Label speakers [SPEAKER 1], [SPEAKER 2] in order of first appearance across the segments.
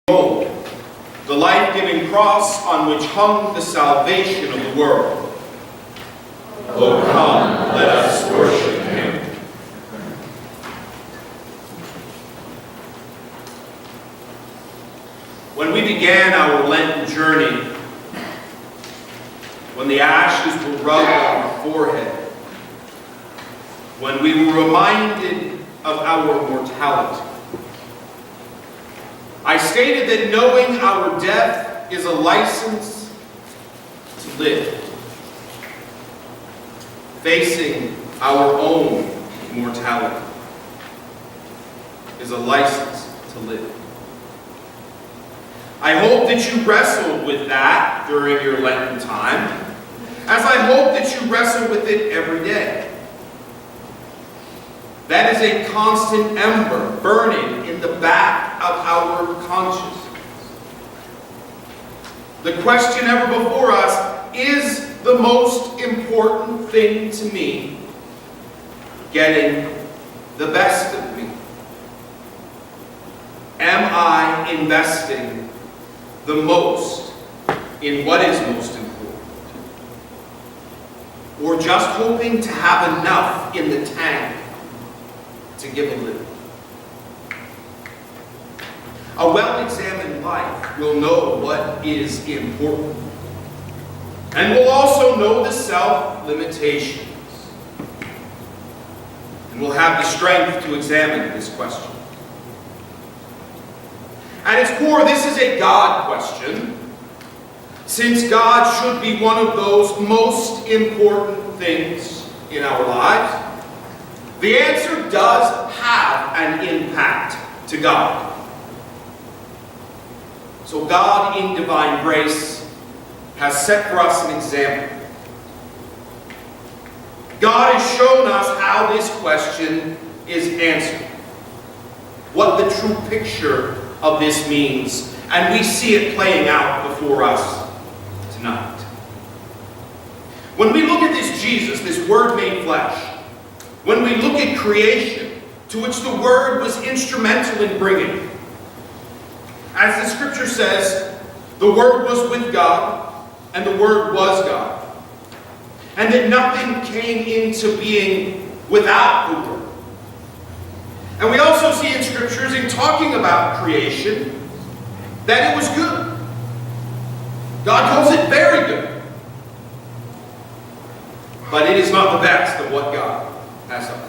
[SPEAKER 1] Behold, the life-giving cross on which hung the salvation of the world. O come, let us worship him. When we began our Lenten journey, when the ashes were rubbed on our forehead, when we were reminded of our mortality, I stated that knowing our death is a license to live, facing our own mortality is a license to live. I hope that you wrestled with that during your Lenten time, as I hope that you wrestle with it every day. That is a constant ember burning in the back of our consciousness. The question ever before us, is the most important thing to me getting the best of me? Am I investing the most in what is most important? Or just hoping to have enough in the tank to give a little? A well-examined life will know what is important, and will also know the self-limitations, and will have the strength to examine this question. At its core, this is a God question, since God should be one of those most important things in our lives. The answer does have an impact to God. So God, in divine grace, has set for us an example. God has shown us how this question is answered, what the true picture of this means, and we see it playing out before us tonight. When we look at this Jesus, this Word made flesh, when we look at creation, to which the Word was instrumental in bringing, as the Scripture says, the Word was with God, and the Word was God, and that nothing came into being without the Word. And we also see in Scriptures, in talking about creation, that it was good. God calls it very good. But it is not the best of what God has done.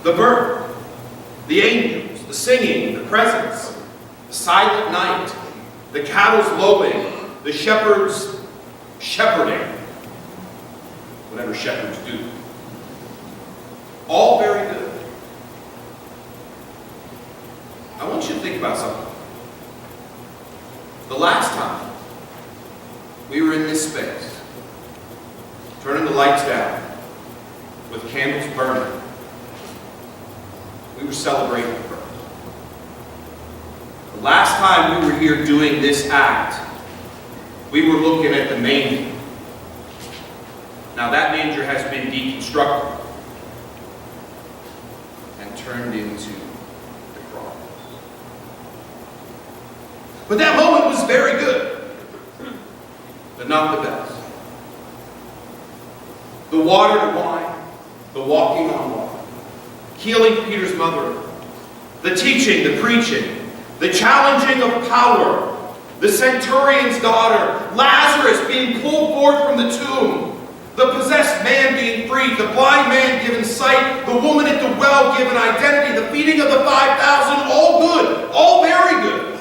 [SPEAKER 1] The bird, the angels, the singing, the presence, the silent night, the cattle's lowing, the shepherds shepherding, whatever shepherds do. All very good. I want you to think about something. The last time we were in this space, turning the lights down, with candles burning, we were celebrating the birth. The last time we were here doing this act, we were looking at the manger. Now that manger has been deconstructed and turned into the cross. But that moment was very good, but not the best. The water to wine, the walking on water, healing Peter's mother, the teaching, the preaching, the challenging of power, the centurion's daughter, Lazarus being pulled forth from the tomb, the possessed man being freed, the blind man given sight, the woman at the well given identity, the feeding of the 5,000, all good, all very good.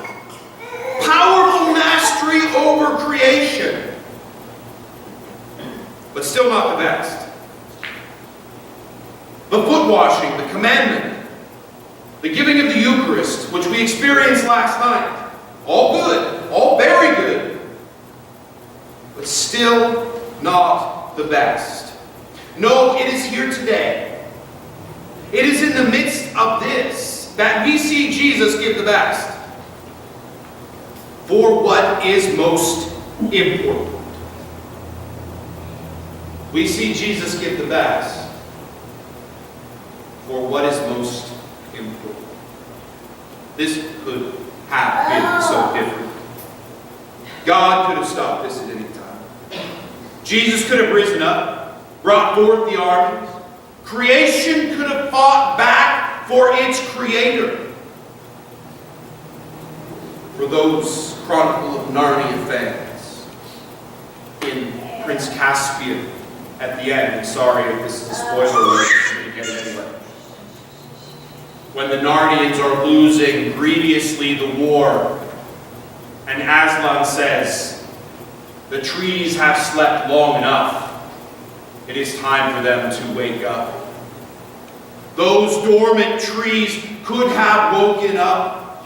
[SPEAKER 1] Powerful mastery over creation, but still not the best. The foot washing, the commandment, the giving of the Eucharist, which we experienced last night, all good, all very good, but still not the best. No, it is here today. It is in the midst of this that we see Jesus give the best for what is most important. We see Jesus give the best for what is most important. this could have been so different. God could have stopped this at any time. Jesus could have risen up, brought forth the armies. Creation could have fought back for its creator. For those Chronicle of Narnia fans, in Prince Caspian at the end, sorry if this is a spoiler alert, you get it anyway. When the Narnians are losing grievously the war, and Aslan says, the trees have slept long enough. It is time for them to wake up. Those dormant trees could have woken up.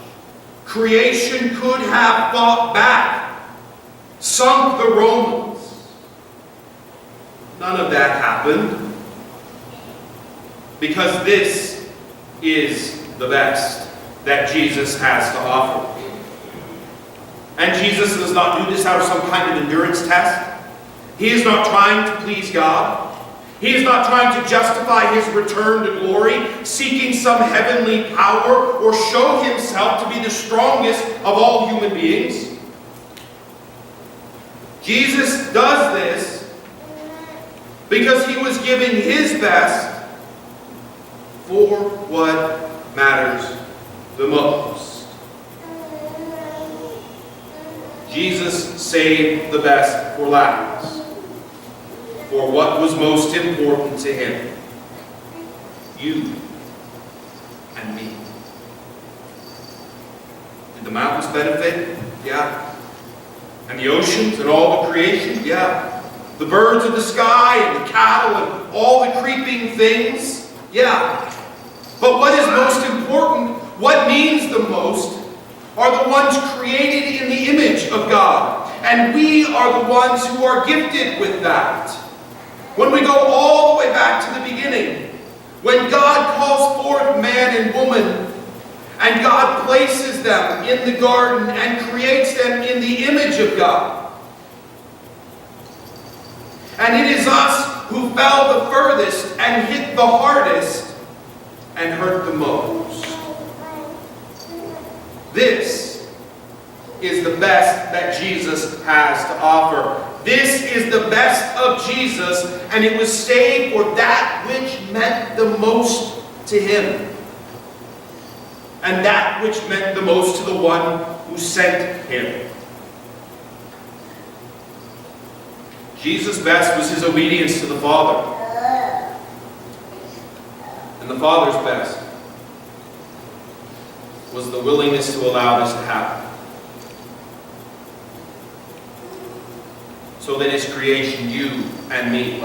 [SPEAKER 1] Creation could have fought back, sunk the Romans. None of that happened, because this is the best that Jesus has to offer. And Jesus does not do this out of some kind of endurance test. He is not trying to please God. He is not trying to justify his return to glory, seeking some heavenly power, or show himself to be the strongest of all human beings. Jesus does this because he was giving his best for what matters the most. Jesus saved the best for last, for what was most important to him, you and me. Did the mountains benefit? Yeah. And the oceans and all the creation? Yeah. The birds of the sky and the cattle and all the creeping things? Yeah. But what is most important, what means the most, are the ones created in the image of God. And we are the ones who are gifted with that. When we go all the way back to the beginning, when God calls forth man and woman, and God places them in the garden and creates them in the image of God. And it is us who fell the furthest and hit the hardest and hurt the most. This is the best that Jesus has to offer. This is the best of Jesus, and it was saved for that which meant the most to him. And that which meant the most to the one who sent him. Jesus' best was his obedience to the Father. And the Father's best was the willingness to allow this to happen. So that his creation, you and me,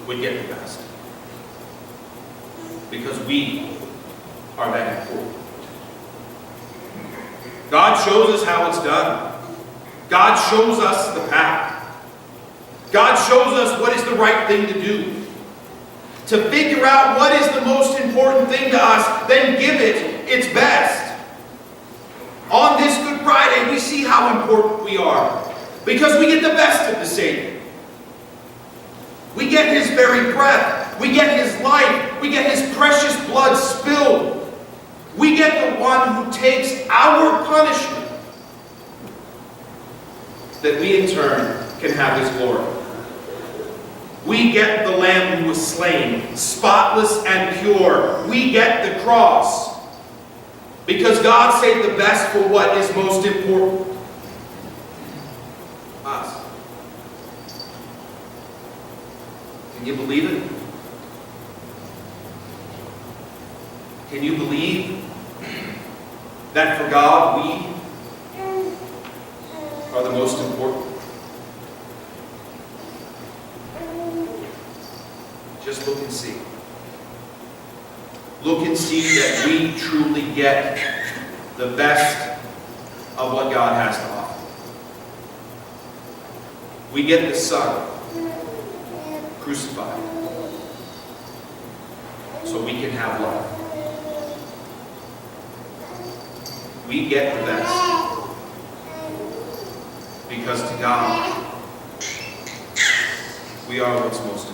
[SPEAKER 1] would get the best. Because we are that important. God shows us how it's done. God shows us the path. God shows us what is the right thing to do. To figure out what is the most important thing to us, then give it its best. On this Good Friday, we see how important we are. Because we get the best of the Savior. We get his very breath. We get his life. We get his precious blood spilled. We get the one who takes our punishment, that we in turn can have his glory. We get the Lamb who was slain, spotless and pure. We get the cross. Because God saved the best for what is most important. Us. Can you believe it? Can you believe that for God we are the most important? Just look and see. Look and see that we truly get the best of what God has to offer. We get the Son crucified so we can have life. We get the best because to God we are what's most important.